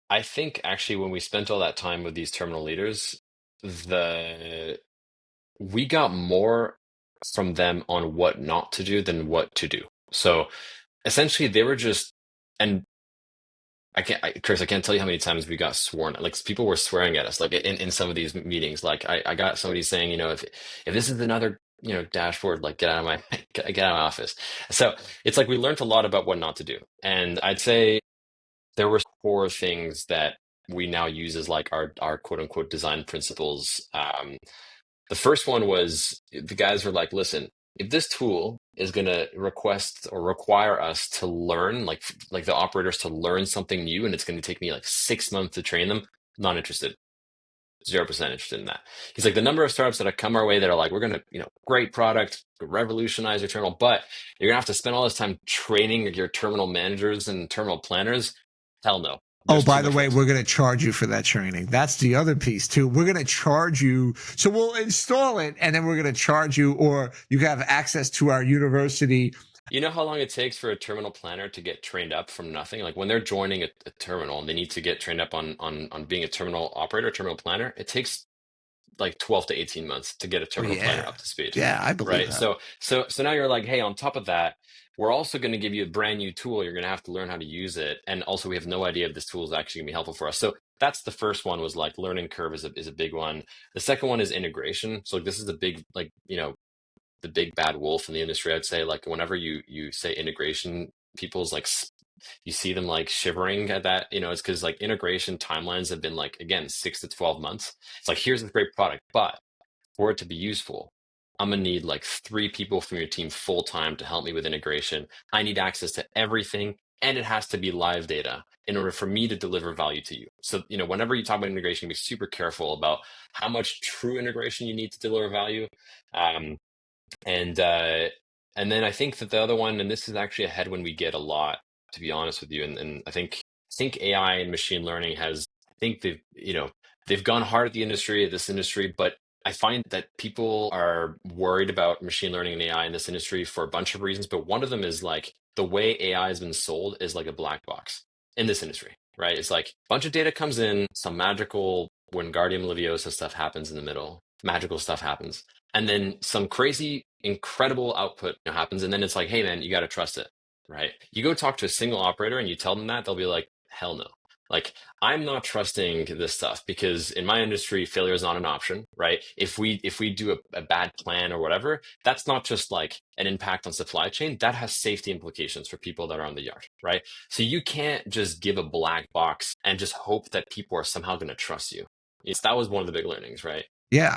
I think actually when we spent all that time with these terminal leaders, the we got more from them on what not to do than what to do. So essentially, they were just, and Chris, I can't tell you how many times we got sworn. Like people were swearing at us, like in some of these meetings. Like I got somebody saying, if this is another, dashboard, like get out of my get out of my office. So it's like we learned a lot about what not to do, and I'd say there were four things that we now use as like our quote unquote design principles. The first one was the guys were like, listen, if this tool is going to request or require us to learn, like the operators to learn something new, and it's going to take me like 6 months to train them, not interested. 0% interested in that. He's like, the number of startups that have come our way that are like, we're going to, great product, revolutionize your terminal, but you're going to have to spend all this time training your terminal managers and terminal planners. Hell no. Oh, There's too by the much way, risk. we're going to charge you for that training. That's the other piece too. We're going to charge you. So we'll install it and then we're going to charge you, or you have access to our university. You know how long it takes for a terminal planner to get trained up from nothing? Like when they're joining a terminal and they need to get trained up on being a terminal operator, terminal planner, it takes like 12 to 18 months to get a Oh, terminal planner yeah. up to speed. Yeah, I believe Right. that. So now you're like, hey, on top of that, we're also going to give you a brand new tool. You're going to have to learn how to use it. And also we have no idea if this tool is actually going to be helpful for us. So that's the first one, was like learning curve is a big one. The second one is integration. So like this is the big, like, the big bad wolf in the industry. I'd say, like, whenever you say integration, people's like you see them like shivering at that. It's because like integration timelines have been like, again, 6 to 12 months. It's like, here's a great product, but for it to be useful, I'm gonna need like 3 people from your team full time to help me with integration. I need access to everything, and it has to be live data in order for me to deliver value to you. So, whenever you talk about integration, be super careful about how much true integration you need to deliver value. Um, and then I think that the other one, and this is actually a headwind we get a lot, to be honest with you, and I think AI and machine learning has, I think they've gone hard at this industry, but I find that people are worried about machine learning and AI in this industry for a bunch of reasons, but one of them is like the way AI has been sold is like a black box in this industry, right? It's like a bunch of data comes in, some magical Wingardium Leviosa stuff happens in the middle, magical stuff happens, and then some crazy incredible output happens, and then it's like, hey man, you got to trust it, right? You go talk to a single operator and you tell them that, they'll be like, hell no. Like, I'm not trusting this stuff because in my industry, failure is not an option, right? If we do a bad plan or whatever, that's not just like an impact on supply chain, that has safety implications for people that are on the yard, right? So you can't just give a black box and just hope that people are somehow going to trust you. That was one of the big learnings, right? Yeah.